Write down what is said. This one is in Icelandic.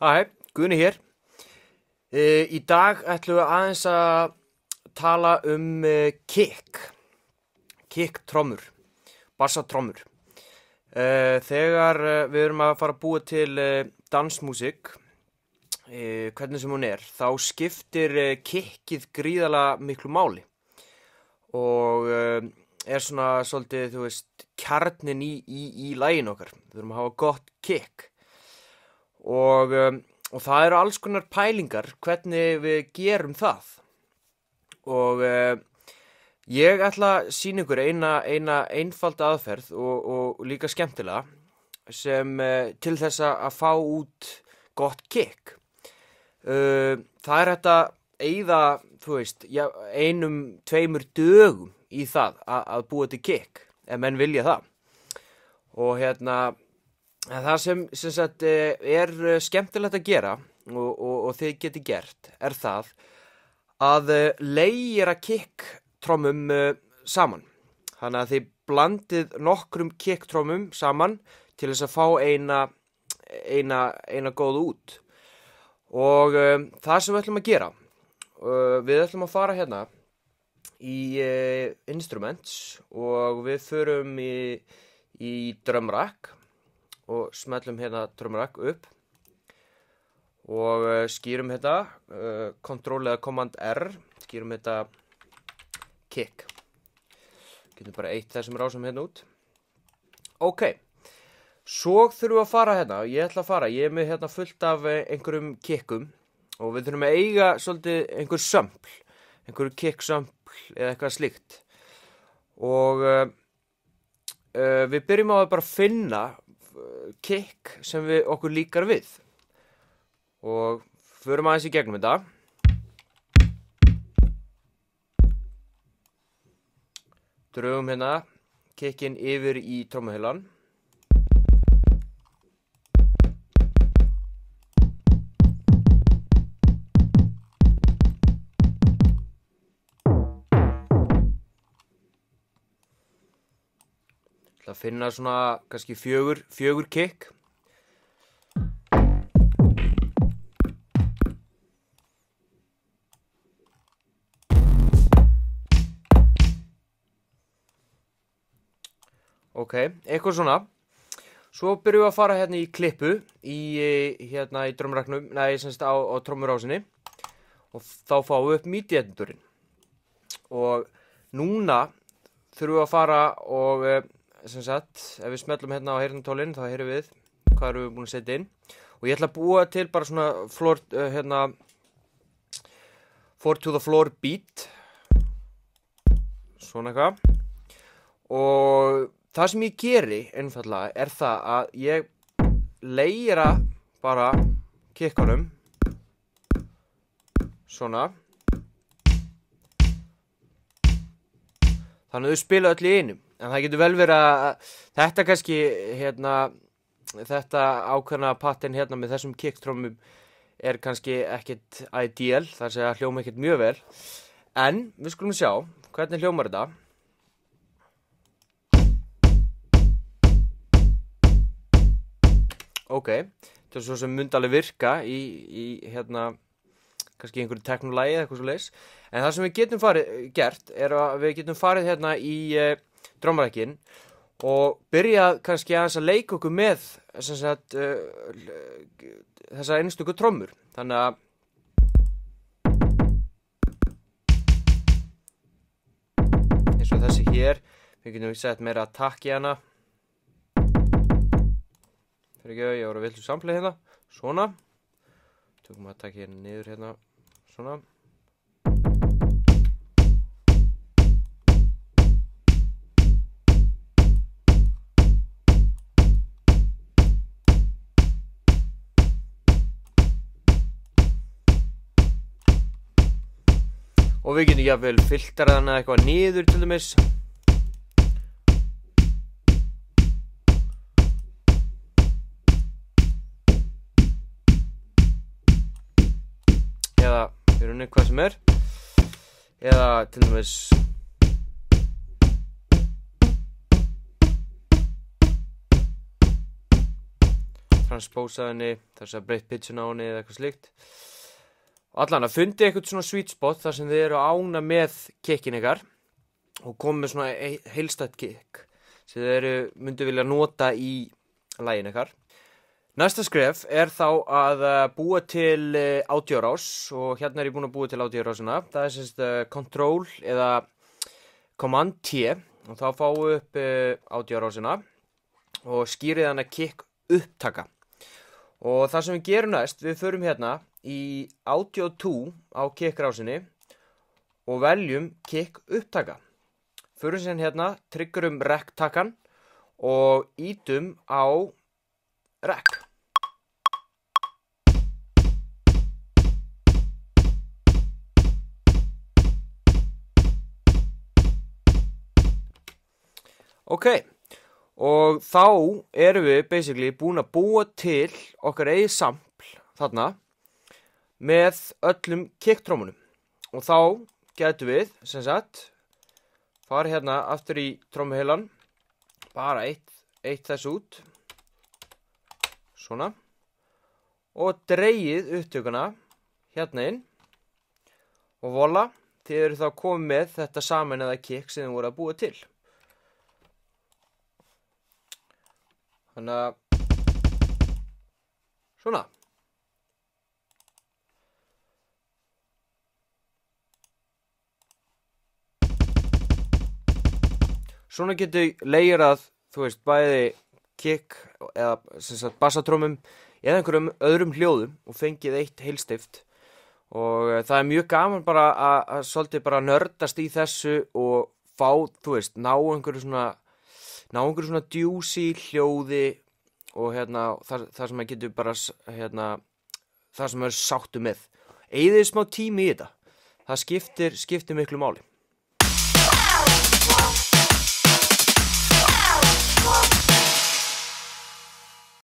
Hæ, Guðni hér. Í dag ætlum við aðeins að tala kick-trommur, bassatrommur. Þegar við erum að fara að búa til dansmúsík, hvernig sem hún þá skiptir kickið gríðarlega miklu máli og svona svolítið, þú veist, kjarninn í laginu okkar. Við þurfum að hafa gott kick. Og það eru alls konar pælingar hvernig við gerum það og ég ætla að sýna ykkur eina einfalda aðferð og líka skemmtilega sem til þess að fá út gott kick. Það hægt að eyða, þú veist, 1-2 dögum í það að búa til kick ef menn vilja það og en það sem sagt skemmtilegt að gera og þið geti gert það að leigja kick-trommum saman. Þannig að þið blandið nokkrum kick-trommum saman til þess að fá eina góða út. Og það sem við ætlum að gera, við ætlum að fara hérna í instruments og við förum í drum rack og smellum hérna drum rack upp og skýrum hérna Ctrl eða Command R, skýrum hérna kick. Getum bara eitt þessum rásum hérna út. Ok, svo þurfum við að fara hérna, ég er með hérna fullt af einhverjum kickum og við þurfum að eiga svolítið einhver kick sample eða eitthvað slíkt og við byrjum á að bara finna kick sem okkur líkar við og förum aðeins í gegnum þetta. Drögum hérna kickin yfir í trommuheilann. Að finna svona kannski fjögur kick. Ok, eitthvað svona. Svo byrjum við að fara hérna í klippu hérna í drumracknum, semst á trommurásinni og þá fáum við upp MIDI-endurinn. Og núna þurfum við að fara og sem sagt, ef við smellum hérna á heyrnartólinn þá heyrum við hvað erum við búin að setja inn og ég ætla að búa til bara svona 4 to the floor beat svona eitthvað og það sem ég geri einfallega það að ég leira bara kickunum svona þannig að þau spila öll í einu. En það getur vel verið að þetta kannski, þetta ákveðna pattern hérna með þessum kick-trommum kannski ekkert ideal, það segja hljóma ekkert mjög vel. En við skulum sjá hvernig hljómar þetta. Ok, þetta svo sem myndi alveg virka í kannski einhverju teknolagi eða eitthvað svoleiðis. En það sem við getum gert að við getum farið hérna í drumrackinn og byrjað kannski aðeins að leika okkur með þessar einstöku trommur. Þannig að eins og þessi hér, við getum sett meira takk í hana. Ég voru að vilja sampla hérna, svona. Tökum að taka hérna niður hérna, svona. Og við getum jafnvel filtrað hana eitthvað niður til dæmis. Eða í rauninni hvað sem eða til dæmis transpósað henni, þess að breytt pitchuna á henni eða eitthvað slíkt. Allan að fundi eitthvað svona sweet spot þar sem þið eru ána með kickin ykkar og komið með svona heilstætt kick sem þið myndu vilja nota í lagin ykkar. Næsta skref þá að búa til ádiórás og hérna ég búin að búa til ádiórásina. Það semst Control eða Command T og þá fáum við upp ádiórásina og skýrið hana kick upptaka. Og það sem við gerum næst, við förum hérna í Audio 2 á kickrásinni og veljum kick upptaka. Förum sem hérna, tryggurum rec-takkan og ítum á rec. Ok, og þá erum við basically búin að búa til okkar eigið sampl þarna með öllum kicktrommunum. Og þá getum við, sem sagt, farið hérna aftur í trommuheilan, bara eitt þess út, svona, og dregið upptökuna hérna inn og voila, þið eru þá komið með þetta sameinaða kick sem þið voru að búa til. Þannig að, svona. Svona getur layerað, þú veist, bæði kick eða sem sagt bassatrómum eða einhverjum öðrum hljóðum og fengið eitt heilstift. Og það er mjög gaman bara að svolítið bara nördast í þessu og fá, þú veist, ná einhverju svona djúsi hljóði og hérna það sem maður getur bara hérna það sem maður sáttu með. Eyðið smá tími í þetta. Það skiptir miklu máli.